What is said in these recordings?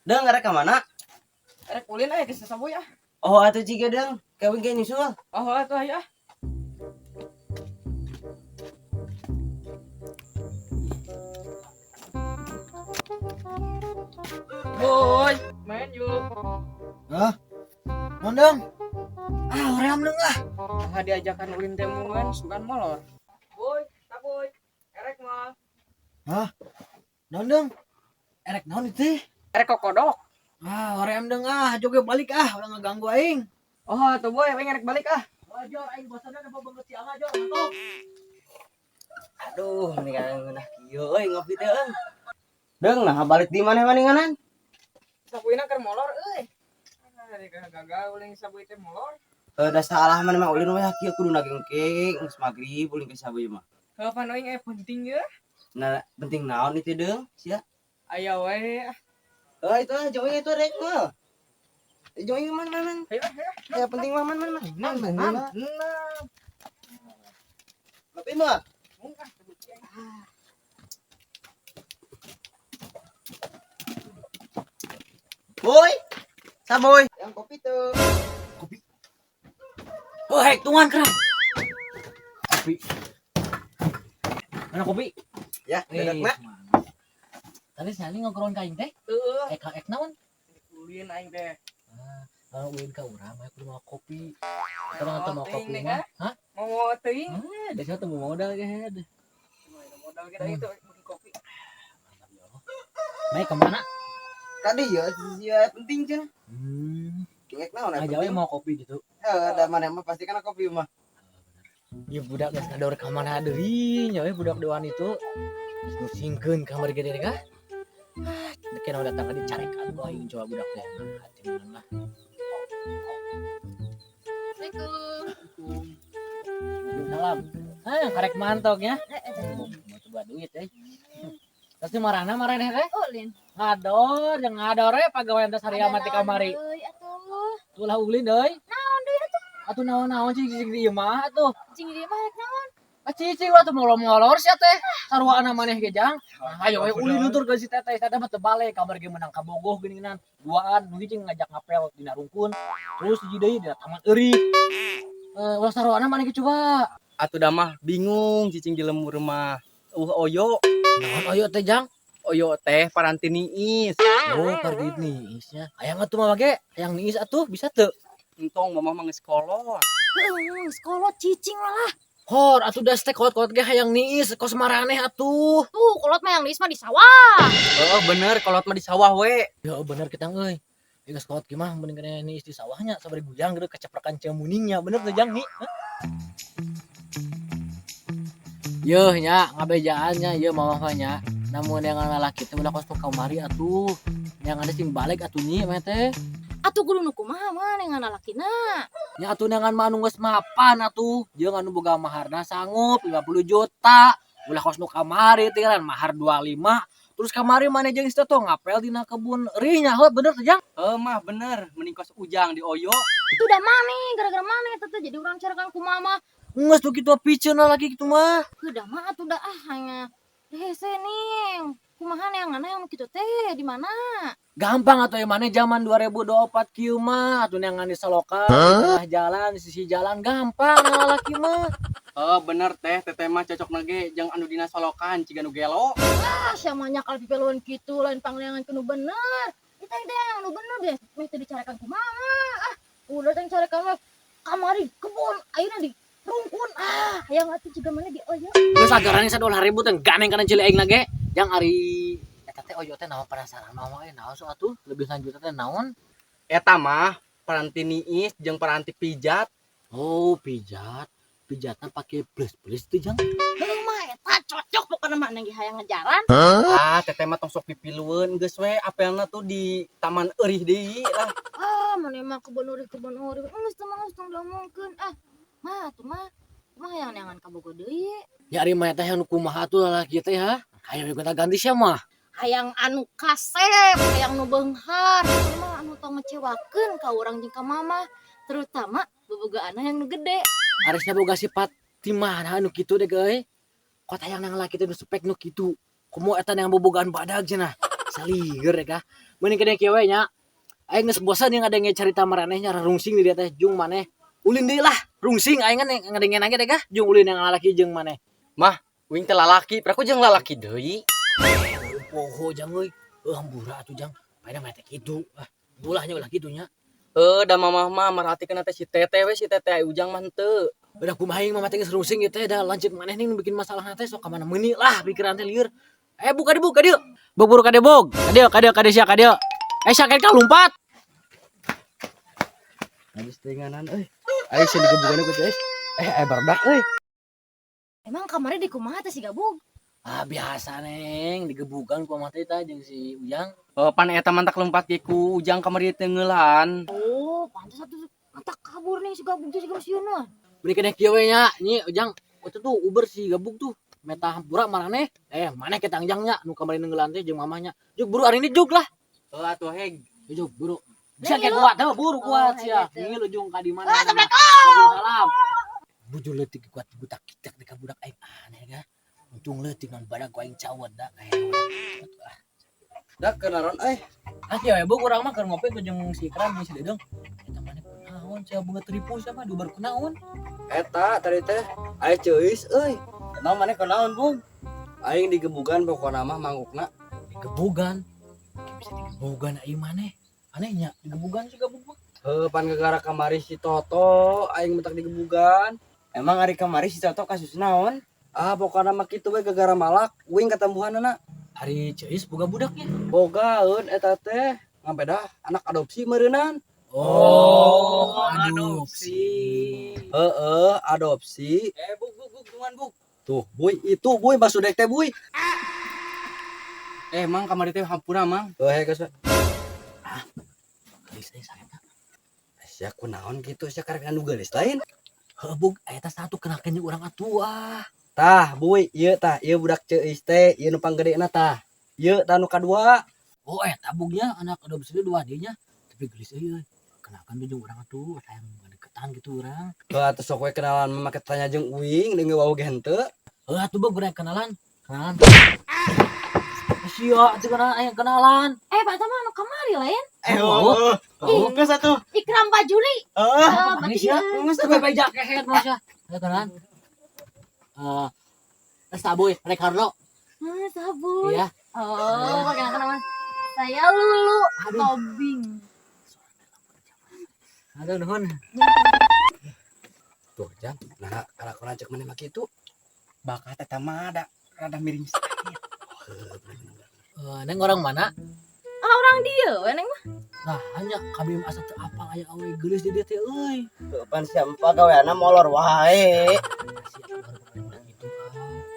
Deng arek ka mana? Rek ulin aya geus saboy ah. Oh atuh ciga deng. Kawin ge nyusul. Oh atuh aya. Boy, main yuk. Hah? Nondong? Hoream dong ah. Ah diajakan ulin temuan sugan molor. Boy, tak boy. Erek mah. Hah? Nondong? Erek naon itu? Erek kokodok. Hoream dong ah, joge balik ah, udah ngeganggu aing. Oh atuh boy, aing erek balik ah. Jor, aing bosanan apa banget si Angga Jor, mantap. Aduh, ini kan ngeunah kieu euy ngopi teh eung. Deng nah balik di mana maninganan? Sabuina keur molor euy. Gagal ulin sabuy teh molor. Da salah mana mah ulin we kieu kudu nagengkeng geus magrib ulin ke sabuy mah. Heuh pan aing aya penting ya. Nah, penting naon itu deng? Sia. Aya we. Itu join itu rek mah. Join man. Ayo. Ya penting mah man. Man. Tapi mah Boy. Saboy. Yang kopi tuh. Oh, hek tuan kerang. Kopi. Mana kopi? Ya, dedek Tadi sali ngobrol ka aing teh. Heuh. Ek naon? Ulin aing teh. Kalau ulin ka urang mah kudu mau kopi. Kalau teu mau teuing kopi deh, mah. Kak. Hah? Mau teuing. Desa teu mau modal ge. Modal kita itu beli kopi. Mai kemana? Tadi ya penting cenah. Kengek naon Aja we mau kopi gitu. Da mana mah pasti kana kopi mah. Ya budak geus ngador ka mana deui nya we budak dewan itu. Geus musingkeun kamar gede kah? Kena datang ka dicarekan ku aing coba budak teh. Hati mah. Assalamualaikum. Salam. Karek mantoknya. Mau coba duit Pasti marahna teh. Ulin. Ngador, jeung ngador pagawean teh sarea mati kamari. Euy atuh. Tulah ulin deui. Naon deui atuh? Atuh naon-naon cing di ieu mah atuh. Cing di mah naon? Cicing atuh molor-molor sia teh. Saruana maneh ge jang. Ayo we ulin nutur ke si teteh mah teu bale kamar ge menang kabogoh geuningan. Duaan nu hiji ngajak ngapel dina rungkun. Terus hiji deui dina taman eurik. Ulah saruana maneh ge coba. Atuh dah mah bingung cicing di lembur mah. Oyo. Naon oyo teh jang? Oyo teh paranti niis. Oh, pergi niisnya. Hayang atuh mah bage, hayang niis atuh bisa teu? Entong mamah mah geus kolot. Sekolot cicing lah. Hor, atuh da stek kolot-kolot ge hayang niis, kos maraneh atuh. Tuh, kolot mah yang niis mah di sawah. Oh bener kolot mah di sawah we. Ya bener kita euy. Geus kolot kieu mah mending kena niis di sawahnya sabari gujang geudeuk keceprekan cemuningnya. Bener teh jang ni? Yeuh nya ngabejaannya ieu mah mah nya. Namun yang lalaki teh udah kos nu kamari atuh. Yang ada sing balik atuh nyi mah teh. Atuh kudu nu kumaha mah nengan lalakina. Nya atuh nangan mah anu geus mapan atuh. Jeung anu boga maharna sanggup 50 juta. Ulah kos nu kamari teh kan mahar 25. Terus kamari maneh jeung isteu tong ngapel dina kebun euy nya heuh bener teh jang. Mah bener mending kos ujang di Oyo. Itu udah maneh gara-gara maneh eta teh jadi urang carekan kumaha mah. Geus tuh kitu piceun lagi kitu mah. Udah mah atuh dah hanya hese ning. Kumaha neangan yang kitu teh di mana? Gampang atuh maneh zaman 2024 kieu mah atuh neangan di salokan, di tengah jalan, di sisi jalan gampang lalaki mah. Bener teh teteh mah cocok nage jeung anu dina solokan ciga nu gelo. Sia mah nya kal pipeluan kitu lain pangleangan kudu bener. Kita yang nu bener deh, meh teh dicarekan kumaha. Udah teh carekan mah kamari kebun ayeuna di rungkun yang atuh juga mana di Oyo. Geus agarane $1.000 teh ganeng kana cilik aing lage. Jang ari eta teh Oyo teh naon penasaran mah naon so atuh lebih lanjut teh naon? Eta mah paranti niis jeung paranti pijat. Oh, pijat. Pijatna pake plus-plus teh jang. Heuh mah eta cocok pokona mah nang hayang ngejalan. Teteh mah tong sok pipilueun geus we apelna tuh di taman eurih deui lah. Maneh mah kebun urip. Geus tong diomongkeun. Mah atuh mah hayang neangan kabogo deui. Ya ari mah teh anu kumaha atuh lalaki teh ha. Hayu kita ganti sia mah. Hayang anu kasep, hayang nu beunghar, mah anu tong ngecewakeun ka urang jeung ka mama, terutama bobogaanna yang nu gede. Harusnya boga sifat ti mana anu kitu deh euy. Kota yang nang laki teh nu spek nu kitu. Kumaha eta yang bobogaan badag cenah. Saliger ya kah. Mending kena kieu we nya. Aing geus bosan yang ada cerita maranehnya rungsing di dia teh jeung maneh. Ulin deui lah, rungsing aing kan ngadengen aja deh kah jeung ulin yang lalaki jeung maneh. Wing teh lalaki, praku jeung lalaki deui. Poho jang euy. Hambura atuh jang. Pada mah teh kitu. Ulahnya ulah kitu nya. Da mamah mah merhatikeun teh si Teteh we si Teteh Ujang mah henteu. Udah kumaha aing mah teh geus rungsing ieu teh dah lanjut maneh nih bikin masalah teh sok ka mana meuni lah pikiran teh lieur. Buka di buka dia. Bog buru ka dia bog. Ka dia sia ka dia. Sakit ka lompat. Habis tenganan ayo sini gebugan ku teh. Barudak Emang kamarnya di kumaha teh si Gabung? Biasa neng digebukan ku mah teh jeung si Ujang. Pan eta mantak lompat ge ku Ujang kamari teu ngeulan. Oh, pantes atuh mantak kabur nih si Gabung teh si Gamusieuna. Beli kena kieu we nya. Nyi Ujang, itu tuh Uber si Gabung tuh. Meta hampura maneh. Maneh kita angjangnya nu kamari ngeungelan teh jeung mamahnya. Juk buru hari ini juk lah. Atuh heg. Juk buru. Bisa kayak kuat teh buru kuat sia. Ngilu jeung ka di mana. Salam. Bujur leutik kuat budak kitak di budak aing aneh ga. Untung leutik non badak ku aing cawet da kayak. dak kenaron Kieu we bug urang mah keur ngopi ku jeung si Ikram jeung si Dedeng. Eta maneh kunaon sia bunga tripu sia mah dubar kunaon. eta tadi teh aya ceuis kenal maneh kunaon Bung aing digebugan pokona mah mangukna Digebugan. Bisa digebugan aing maneh. Anehnya digebugan si Gabung mah. pan gegara kamari si Toto aing mentak digebugan emang hari kamari si Toto kasus naon pokona mah kitu we gegara malak wing ketembuhanna Hari ceus boga budaknya. bogaeun eta teh ngabeda anak adopsi meureunan Adopsi. Adopsi Bug dungan bug. tuh buy itu buy basudek teh buy Mang kamari teh hampura mang. geus Geus saeta. sia kunaon kitu sia karek anu geulis lain Bug eta satu kenakeun urang atuh. tah buy ieu budak ceuis teh ieu nu panggedena tah ieu tah nu kadua Eta bugnya anak adopsi dua dinya. Tapi gelis euy. Kenakan jeung urang atuh hayang ngadeketan gitu urang. atuh sok we kenalan mah make tanya jeung uing deung wau ge henteu Atuh bug urang kenalan. Sia atuh aya kenalan. Pak Tama anu kamari lain. geus atuh Ikram Bajuli. Ini sia geus teu beja kehet mah sia. Aya kenalan. Saboy Ricardo. Sabun. Iya. Oh, pakai nama saya Lulu Tobing. Aduh nuhun. tuh jam nah kalakuan cek maneh mah kitu Bakat eta mah rada miring sakit. Neng orang mana? Orang dia, neng mah. Nah, hanya kami asa teu apal aya awe geulis di dieu teh euy. pan siapa gaweana molor wae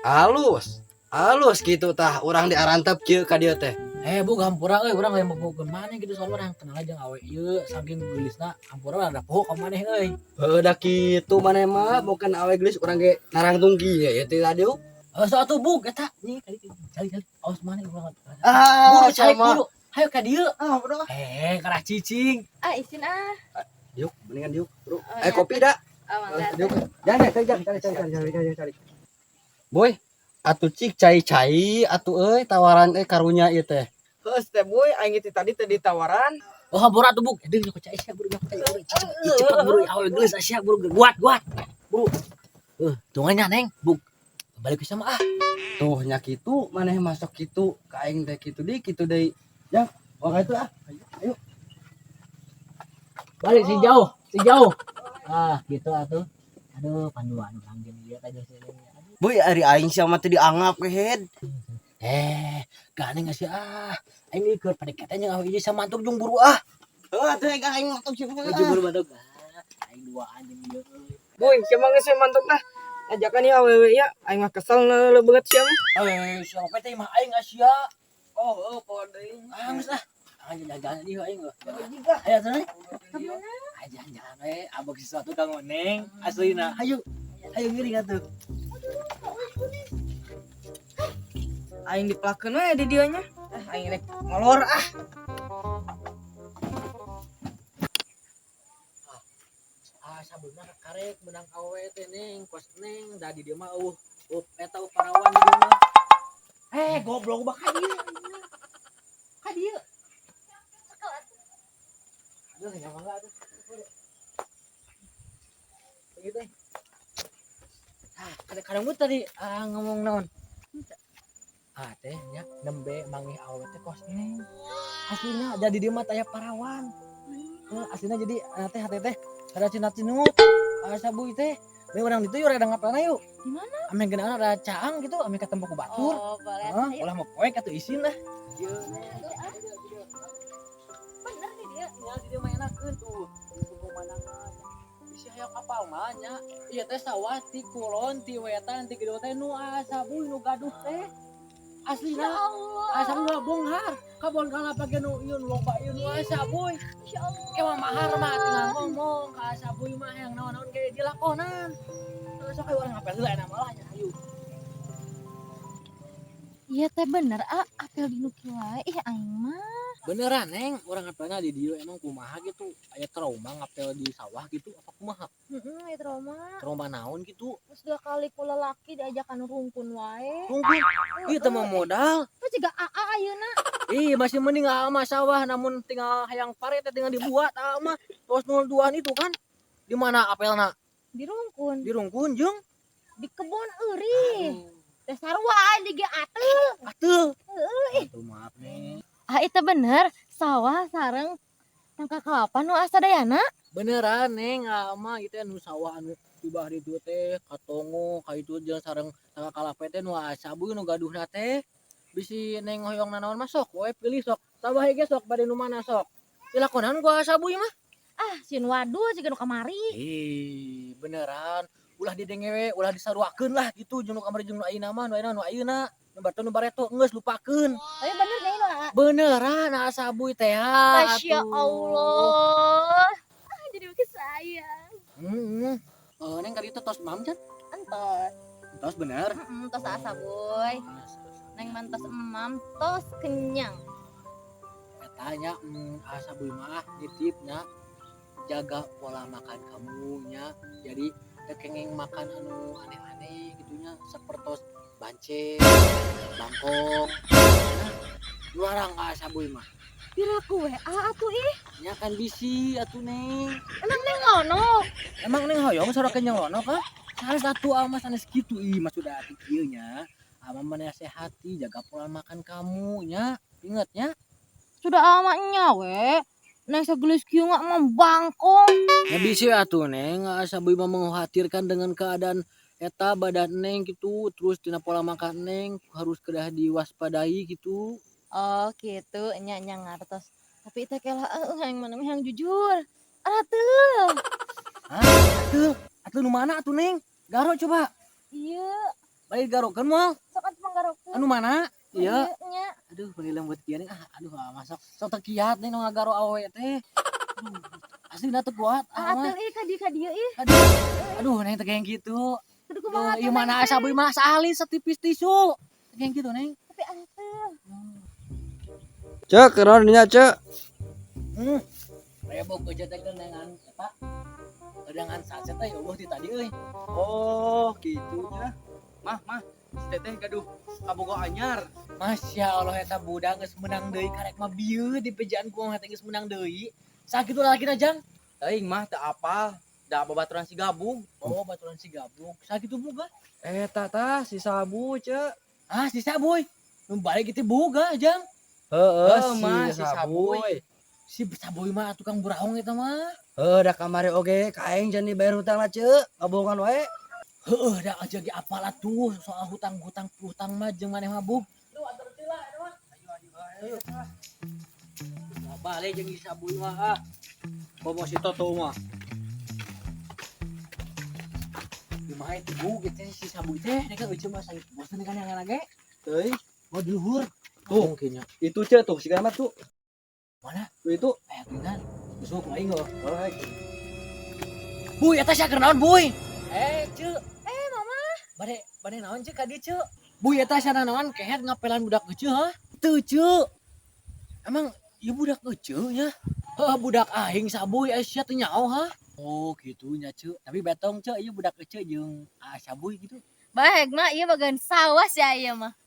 halus gitu tah urang diarantep kieu ka dieu teh Bu hampura euy urang aya mau mana gitu soal urang kenal aja awe ieu saking geulisna hampura rada poho ka maneh euy. da kitu maneh mah bukan awe gelis urang ge narangtung kieu ya teh radio So atuh bug eta nih cari aos maneh urang. buru Cari buru. Hayo ka dieu. bro Karah cicing. Isin yuk mendingan yuk bro iya. kopi dah mangga. yuk jangan cari boy atuh cik cai atuh tawaran karunya ieu teh Heus teh boy aing itu tadi teu ditawaran. Hampura atuh bug. Deung ku cai sia buru cepet buru awe geulis sia buru guat. Buru. Tunganya neng bug. Balik ke sama tuh nya kitu maneh masuk kitu ka aing teh kitu deui ya wah itu ayo balik si jauh gitu atuh. Aduh panduan urang jeung lihat aja sih. boy ari aing sia mah teu dianggap kehed Ganeng sih aing ikut PDKT nya awe ieu samantuk jeung buru atuh aing matok sih jeung buru badag aing duaan jeung ieu Boy, siapa geus mantap lah. Ajakan ya awewe ya, aing mah kesel lebeut sia mah. siapa teh mah aing sia Poho deui. geus lah aing jalan ieu aing aya teh jalan we abog sesuatu kang Neng aslina ayo ngiring atuh Aing diplakeun we di dieu nya. Aing rek molor sabuna karek menang awe teh neng kos neng da di dieu mah eta parawan di dieu mah goblok bakal dieu Aduh, yang mangga tuh. Begitu. Kadang-kadang gue tadi ngomong naon. Teh nya nembe manggih awet teh kos neng. Aslinya jadi dia mah taya parawan. Aslinya jadi teh hati teh ada cinat-cinut. Sabu teh. Bae urang ditu yuk ada ngapana yuk. Di mana? Ame geunaan ada caang gitu, ame ketemu ku batur. Oh, boleh. Heeh, ulah mau poek atuh isin lah. Bener nih dia. Ya di dia mah enakeun tuh. Di pemandangan. Isi hayang kapal mah nya. Ieu teh sawah ti kulon ti wetan ti kieu teh nu sabu nu gaduh teh. Ya Aslina Allah. asam nu bonghar. Kabon kana pake nu ieu nu loba ieu nu sabu. Insya Allah. Kewa mahar mah tinggal ngomong ka sabu mah yang naon-naon ge dilakonan. Terus sok urang ngapel heula enak malah nya hayu. Iya teh bener apel di nuki wae. Ih aing mah. Beneran neng, orang ngapelna di dieu emang kumaha gitu. Aya trauma ngapel di sawah gitu apa kumaha? Ya trauma. Trauma naon gitu? Terus 2 kali ku lelaki diajakan rungkun wae. Mungkin ieu teh mah modal. Terus juga AA ayeuna. Ih, masih mending mah sawah namun tinggal hayang pare teh tinggal dibuat mah. Tos 02 itu kan. Di mana apelna? Di rungkun. Di Rungkun jeung Di kebun euring. Teh sarua aing di ge atel. atuh. Atuh maaf nih. Itu bener. Sawah sareng tangka kelapa nu asadayana. Beneran neng mah itu anu sawah anu di bawah ditu teh katongo ka itu jeung sareng tangga kalape teh nu sabu nu gaduhna teh bisi neng hoyong nanaon mah sok we pilih sok sawah ge sok bade nu mana sok dilakonan gua sabu mah Sin waduh siga nu kamari. beneran ulah didengewe ulah disaruakeun lah gitu jeung nu kamari jeung nu ayeuna mah nu ayeuna nu batur nu bareto geus lupakeun Tapi bener nih nu beneran sabu teh Masya Allah. Jadi makin sayang. Neng kali itu tos mam can Entos. tos bener Tos asa boy. Neng mantos emam tos kenyang. katanya asa bui mah nitipnya jaga pola makan kamunya jadi kengeng makan anu aneh-aneh gitunya seperti banceng bangkok luarang asa bui mah Pira kue atuh ih. nya kan bisi atuh neng Emang neng ngono. emang neng hoyong sorok kenyang lono kah sanes atuh ama sanes gitu ih mas sudah atuh kieu nya ama menasehati jaga pola makan kamunya ingetnya Sudah amaknya we. Neng segelis kieu ngak membangkong. ya bisa atuh neng asa bui mah mengkhawatirkan dengan keadaan eta badan neng gitu terus tina pola makan neng harus kedah diwaspadai gitu Oh gitu nya ngartos. Tapi teh kela yang mana yang jujur. Atuh. atuh nu mana atuh neng garo coba Iya. balik garo kan moal Sok atuh manggarokkeun. anu mana iya Nya. aduh beli lembut kieu neng aduh masuk sok teu kiat neng nu ngagaro awe teh asli teu kuat Atuh ih ka dieu ih. aduh neng teh kayak gitu Kudu kumaha ieu mana asa bui mah saali setipis tisu kayak gitu neng tapi atuh. Cek kenaon nya cek. Aya boga teh dengan eta dengan saset teh eueuh di tadi euy. Oh, gitunya. Mah, si teteh gaduh kabogo anyar. Masya Allah eta budak geus menang deui karek mah bieu di pejaan ku mah geus menang deui. Sakitu lagi Jang. Teuing mah teu apal. Da babaturan si gabung. Oh baturan si gabung. Sakitu boga. Eta tah si sabu cek. Si Saboy. Nu balik itu boga Jang. Heeh, mah si sabu. Si Saboy mah tukang buraung eta mah. Da kamari oge ka aing jangan dibayar hutang lah cek. Kabongan wae. Heueuh da aja ge apal atuh soal hutang mah jeung maneh mah bug. Duh antar tila eta mah. Ayo. Balik jeung si Saboy mah. Bobo si Toto mah. Kumaha itu bug teh si Saboy teh nek euceum mah sakit bosan kan yang lage. Teuing. Oh di luhur. Tuh. Mungkinnya. Itu cek tuh si Gamat tuh. Mana? Tuh itu. Pingan. Besok aing heeh. Alright. Buy eta sia keur naon buy? Ceuk. Mama. Bade naon ceuk ka dieu ceuk? Buy eta sia naon kehet ngapelan budak kecil ha? Teu ceuk. Emang ieu budak kecil nya? Heuh budak aing sabuy sia teu nyaho ha? Oh gitu nya ceuk. Tapi betong ceuk ieu budak kecil jeung sabuy gitu. Baik mah ieu bagian sawah sih aya mah.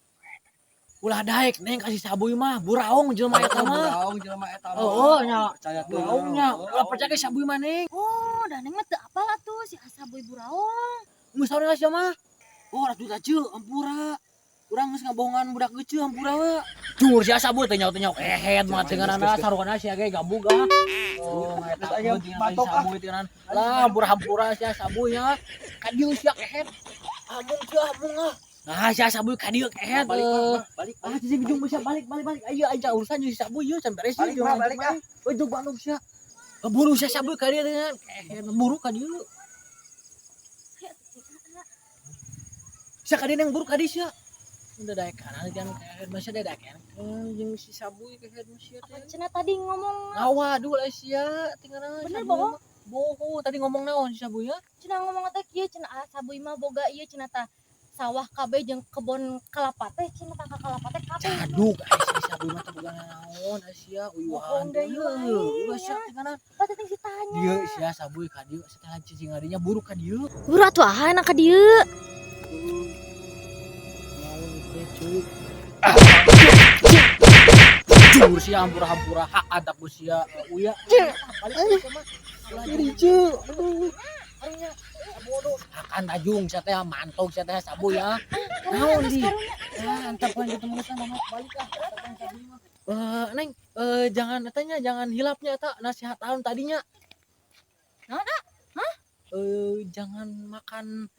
ulah daek neng kasih sabuy mah buraung jelema eta mah. Buraung jelema eta mah. Oh nya Percaya tuh. buraungnya ulah percaya ke sabuy mah neng. Oh, da neng mah teu apal atuh si Asaboy buraung. Geus saurang sia mah. Oh ratu taceu ampura. Urang geus ngabohongan budak geuceu ampura we. Cungur sia sabuy teh nyaut ehet mah teh ngaranna sarukanna sia ge gabug ah. Oh eta aya batok ah. sabuy teh ngaran. Lah hampura sia sabuy nya. Kadieu sia ehet. Amung teu amung ah. Nah sia sabuy kadieu ehet. Balik. Ah cicing ujung bisa balik. Ayo aja urusan jeung si sabuy yeuh can beres Balik, jeung balik, ah. Ujung balung sia. Buru sia sabuy ka dieu dengan buru ka dieu. Sia ka dieu yang buru ka dieu sia. Udah daek kanan kan masih ada daek kan jeung si sabuy ka head sia teh. Cenah tadi ngomong Ngawaduh lah sia tinggalna. Bener, bohong? Bohong tadi ngomong naon si sabuy ya? cenah ngomong teh kieu cenah Asaboy mah boga ieu cenah tah sawah kabeh jeung kebon kelapa teh cenah tah kelapa teh kabeh. Caduk si sabuy mah teh boga naon sia Bohong uyuhan deui wae. Ulah sia tinggalna. Pas teh si tanya. Dieu sia sabuy ka dieu setelah cicing adinya buru ka dieu. Buru atuh ah anak ka dieu. Jujur sih hampura-hampura hak adab usia uya. Balik sama ricu. Aduh. Arunya bodoh. Akan tajung sia teh mantog sia teh sabu ya. Naon di? Antap poin ketemu sama mama balik lah. Neng, jangan tanya jangan hilapnya eta nasihat tahun tadinya. Naon ah? Hah? Jangan makan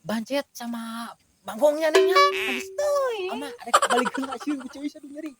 bancet sama bangkongnya nengnya. Habis Tuh. ama ada balik ke nasi kucing bisa nyeri.